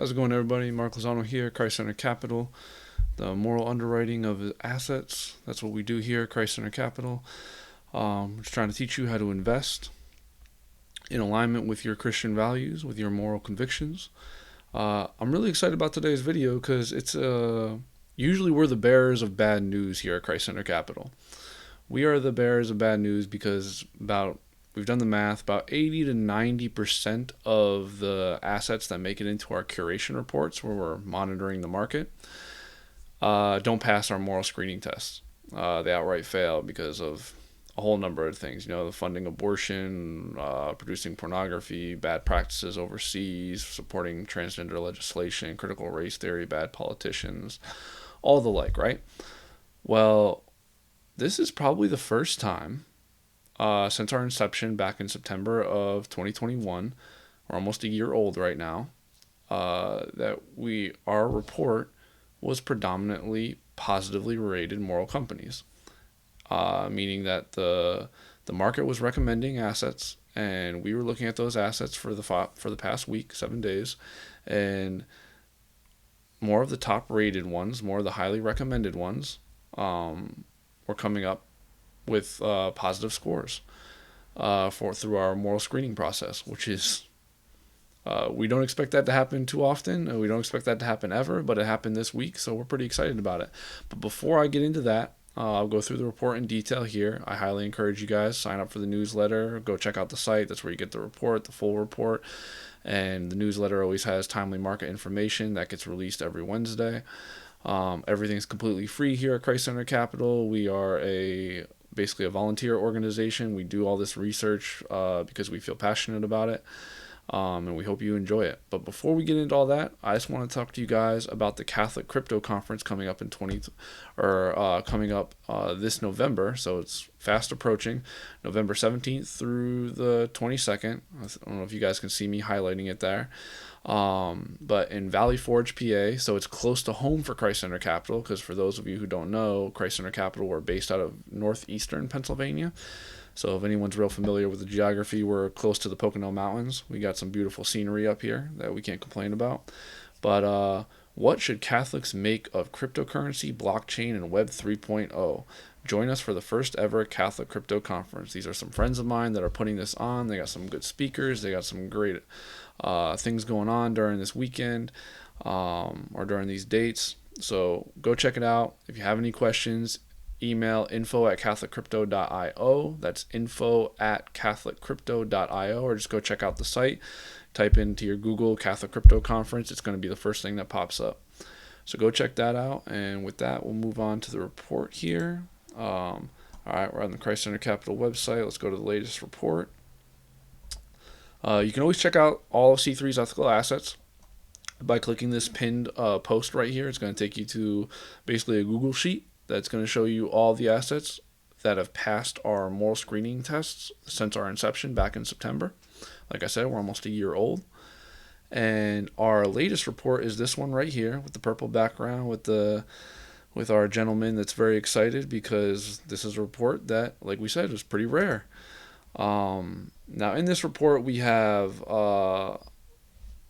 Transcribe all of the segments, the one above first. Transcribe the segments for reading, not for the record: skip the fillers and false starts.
How's it going, everybody? Mark Lozano here, Christ Center Capital, the moral underwriting of assets. That's what we do here, Christ Center Capital. Just trying to teach you how to invest in alignment with your Christian values, with your moral convictions. I'm really excited about today's video because it's usually we're the bearers of bad news here at Christ Center Capital. We are the bearers of bad news because we've done the math, about 80 to 90% of the assets that make it into our curation reports where we're monitoring the market don't pass our moral screening tests. They outright fail because of a whole number of things. The funding abortion, producing pornography, bad practices overseas, supporting transgender legislation, critical race theory, bad politicians, all the like, right? Well, this is probably the first time since our inception back in September of 2021, we're almost a year old right now, that our report was predominantly positively rated moral companies, meaning that the market was recommending assets, and we were looking at those assets for the past week, 7 days, and more of the top rated ones, more of the highly recommended ones, were coming up with positive scores through our moral screening process, which is we don't expect that to happen too often. We don't expect that to happen ever, but it happened this week, so we're pretty excited about it. But before I get into that, I'll go through the report in detail here. I highly encourage you guys sign up for the newsletter. Go check out the site. That's where you get the report, the full report. And the newsletter always has timely market information that gets released every Wednesday. Everything's completely free here at Christ Center Capital. We are basically a volunteer organization. We do all this research because we feel passionate about it, and we hope you enjoy it. But before we get into all that, I just want to talk to you guys about the Catholic Crypto Conference coming up this November. So it's fast approaching, November 17th through the 22nd. I don't know if you guys can see me highlighting it there. But in Valley Forge, PA, so it's close to home for Christ Center Capital, because for those of you who don't know, Christ Center Capital, we're based out of northeastern Pennsylvania. So if anyone's real familiar with the geography, we're close to the Pocono Mountains. We got some beautiful scenery up here that we can't complain about. But what should Catholics make of cryptocurrency, blockchain, and Web 3.0? Join us for the first ever Catholic Crypto Conference. These are some friends of mine that are putting this on. They got some good speakers. They got some great things going on during this weekend or during these dates. So go check it out. If you have any questions, email info@catholiccrypto.io. That's info@catholiccrypto.io, or just go check out the site. Type into your Google Catholic Crypto Conference. It's going to be the first thing that pops up. So go check that out. And with that, we'll move on to the report here. All right, we're on the Christ Center Capital website. Let's go to the latest report. You can always check out all of C3's ethical assets by clicking this pinned post right here. It's going to take you to basically a Google sheet that's going to show you all the assets that have passed our moral screening tests since our inception back in September. Like I said, we're almost a year old. And our latest report is this one right here with the purple background with our gentleman that's very excited because this is a report that, like we said, is pretty rare. Now in this report we have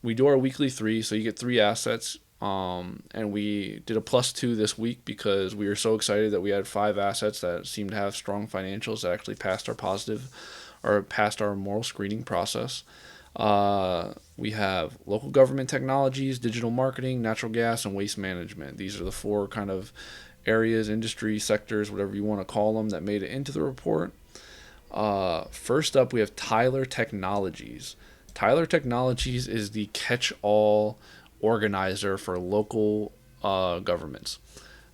we do our weekly 3, so you get 3 assets, and we did a +2 this week because we were so excited that we had 5 assets that seemed to have strong financials that actually passed our moral screening process. We have local government technologies, digital marketing, natural gas, and waste management. These are the 4 kind of areas, industry sectors, whatever you want to call them, that made it into the report. First up, we have Tyler Technologies. Tyler Technologies is the catch-all organizer for local governments.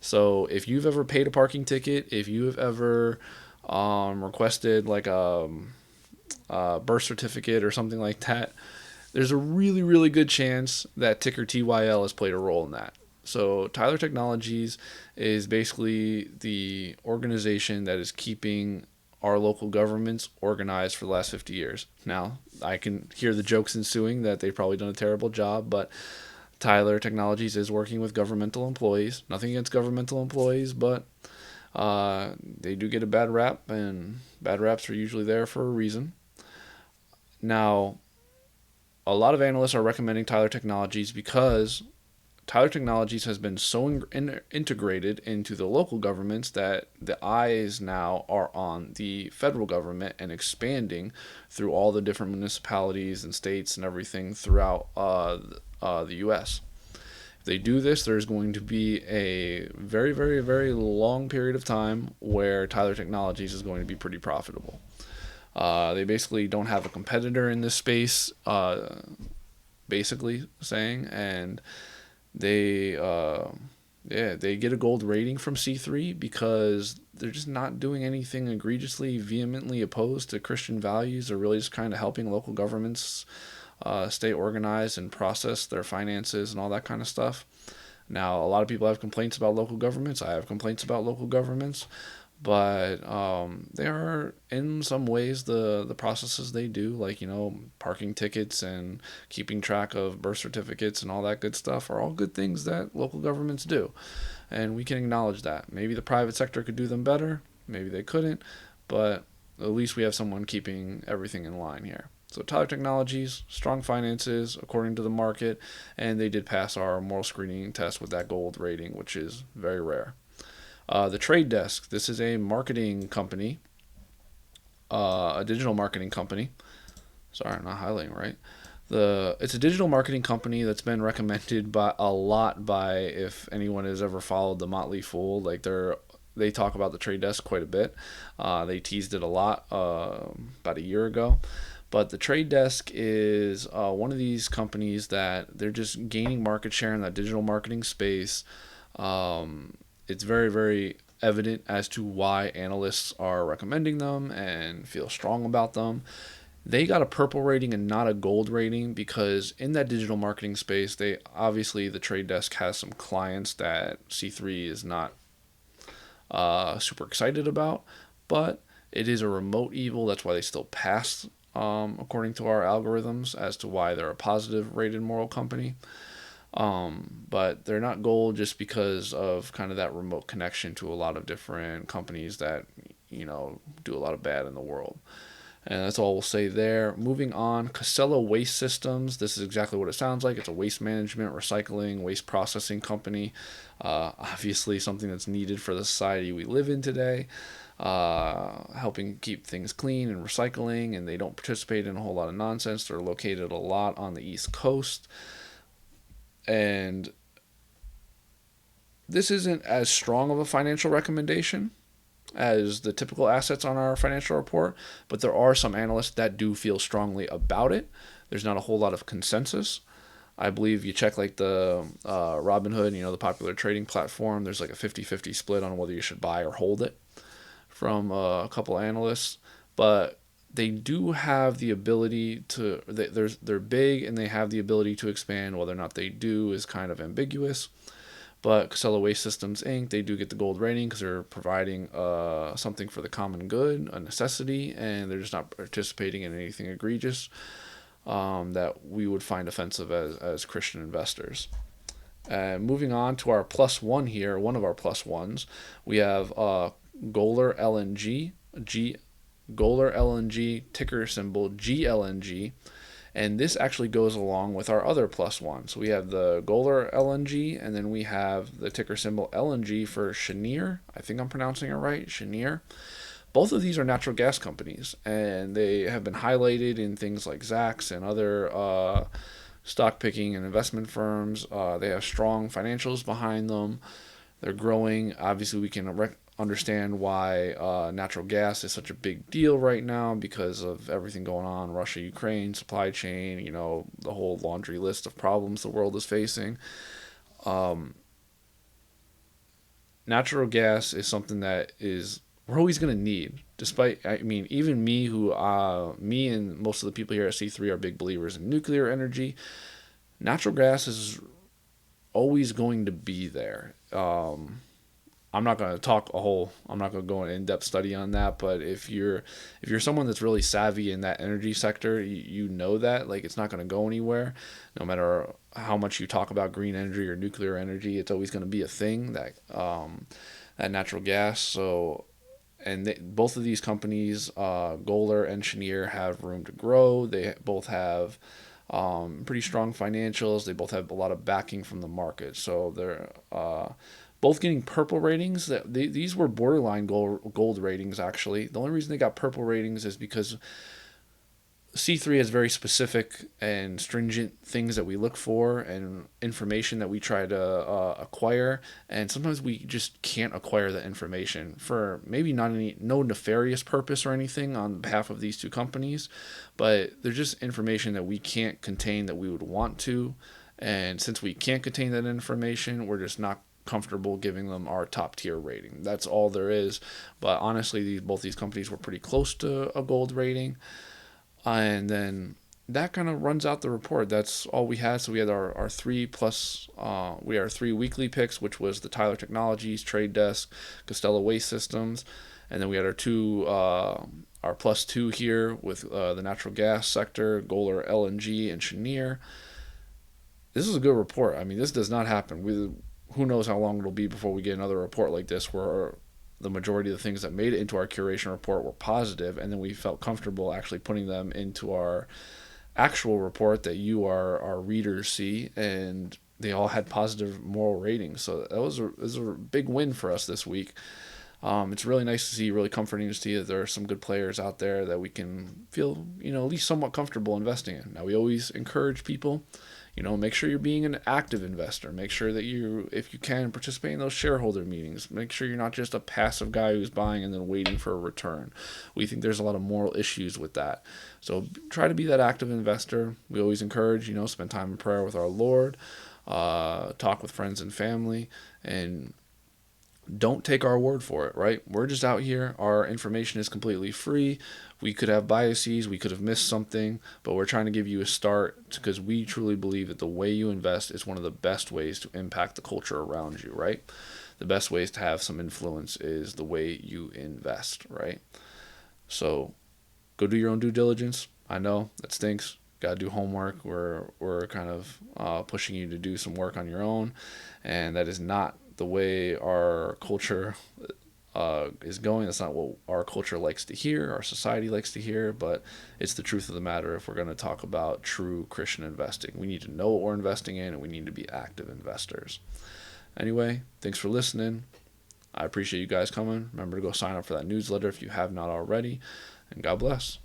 So if you've ever paid a parking ticket, if you have ever requested like a birth certificate or something like that, there's a really, really good chance that ticker TYL has played a role in that. So Tyler Technologies is basically the organization that is keeping our local governments organized for the last 50 years. Now, I can hear the jokes ensuing that they've probably done a terrible job, but Tyler Technologies is working with governmental employees. Nothing against governmental employees, but they do get a bad rap, and bad raps are usually there for a reason. Now, a lot of analysts are recommending Tyler Technologies because Tyler Technologies has been so integrated into the local governments that the eyes now are on the federal government and expanding through all the different municipalities and states and everything throughout the U.S. If they do this, there's going to be a very, very, very long period of time where Tyler Technologies is going to be pretty profitable. They basically don't have a competitor in this space, basically saying, and they they get a gold rating from C3 because they're just not doing anything egregiously, vehemently opposed to Christian values. They're really just kind of helping local governments stay organized and process their finances and all that kind of stuff. Now, a lot of people have complaints about local governments. I have complaints about local governments, but they are in some ways the processes they do, like parking tickets and keeping track of birth certificates and all that good stuff, are all good things that local governments do, and we can acknowledge that. Maybe the private sector could do them better, maybe they couldn't, but at least we have someone keeping everything in line here. So Tyler Technologies, strong finances according to the market, and they did pass our moral screening test with that gold rating, which is very rare. The Trade Desk, this is a marketing company, a digital marketing company. Sorry, I'm not highlighting right. It's a digital marketing company that's been recommended by a lot by, if anyone has ever followed the Motley Fool, like they talk about the Trade Desk quite a bit. They teased it a lot about a year ago. But the Trade Desk is one of these companies that they're just gaining market share in that digital marketing space. It's very, very evident as to why analysts are recommending them and feel strong about them. They got a purple rating and not a gold rating because in that digital marketing space, the Trade Desk has some clients that C3 is not super excited about, but it is a remote evil. That's why they still pass, according to our algorithms, as to why they're a positive rated moral company. But they're not gold just because of kind of that remote connection to a lot of different companies that do a lot of bad in the world. And that's all we'll say there. Moving on, Casella Waste Systems. This is exactly what it sounds like. It's a waste management, recycling, waste processing company. Obviously, something that's needed for the society we live in today. Helping keep things clean and recycling, and they don't participate in a whole lot of nonsense. They're located a lot on the East Coast. And this isn't as strong of a financial recommendation as the typical assets on our financial report, but there are some analysts that do feel strongly about it. There's not a whole lot of consensus. I believe you check like the Robinhood, the popular trading platform, there's like a 50-50 split on whether you should buy or hold it from a couple analysts. But they do have the ability to, they're big and they have the ability to expand. Whether or not they do is kind of ambiguous. But Casella Waste Systems Inc., they do get the gold rating because they're providing something for the common good, a necessity, and they're just not participating in anything egregious that we would find offensive as Christian investors. Moving on to our plus one here, one of our plus ones, we have Golar LNG, Golar LNG, ticker symbol GLNG. And this actually goes along with our other plus one. So we have the Golar LNG, and then we have the ticker symbol LNG for Cheniere. I think I'm pronouncing it right, Cheniere. Both of these are natural gas companies, and they have been highlighted in things like Zacks and other stock picking and investment firms. They have strong financials behind them. They're growing. Obviously, we can understand why natural gas is such a big deal right now because of everything going on, Russia, Ukraine, supply chain, the whole laundry list of problems the world is facing. Natural gas is something that we're always going to need. Despite, even me and most of the people here at C3 are big believers in nuclear energy. Natural gas is always going to be there. I'm not going to go into in-depth study on that, but if you're someone that's really savvy in that energy sector, you know that it's not going to go anywhere. No matter how much you talk about green energy or nuclear energy, it's always going to be a thing, that natural gas. So, and both of these companies, Golar and Cheniere, have room to grow. They both have Pretty strong financials. They both have a lot of backing from the market. So they're both getting purple ratings. These were borderline gold ratings, actually. The only reason they got purple ratings is because C3 has very specific and stringent things that we look for and information that we try to acquire, and sometimes we just can't acquire the information for maybe no nefarious purpose or anything on behalf of these two companies, but there's just information that we can't contain that we would want to, and since we can't contain that information, we're just not comfortable giving them our top tier rating. That's all there is. But honestly, both these companies were pretty close to a gold rating, and then that kind of runs out the report. That's all we had. So we had our three plus, we had our three weekly picks, which was the Tyler Technologies, Trade Desk, Costello Waste Systems, and then we had our our plus two here with the natural gas sector, Golar LNG, and Cheniere. This is a good report. I mean, this does not happen. Who knows how long it'll be before we get another report like this where the majority of the things that made it into our curation report were positive, and then we felt comfortable actually putting them into our actual report that our readers see, and they all had positive moral ratings. So that was a big win for us this week. It's really nice to see, really comforting to see that there are some good players out there that we can feel, at least somewhat comfortable investing in. Now, we always encourage people, make sure you're being an active investor. Make sure that you, if you can, participate in those shareholder meetings. Make sure you're not just a passive guy who's buying and then waiting for a return. We think there's a lot of moral issues with that. So try to be that active investor. We always encourage, spend time in prayer with our Lord, talk with friends and family, and don't take our word for it, right? We're just out here. Our information is completely free. We could have biases. We could have missed something, but we're trying to give you a start because we truly believe that the way you invest is one of the best ways to impact the culture around you, right? The best ways to have some influence is the way you invest, right? So go do your own due diligence. I know that stinks. Got to do homework. We're kind of pushing you to do some work on your own, and that is not the way our culture is going. That's not what our culture likes to hear, our society likes to hear, but it's the truth of the matter if we're going to talk about true Christian investing. We need to know what we're investing in, and we need to be active investors. Anyway, thanks for listening. I appreciate you guys coming. Remember to go sign up for that newsletter if you have not already, and God bless.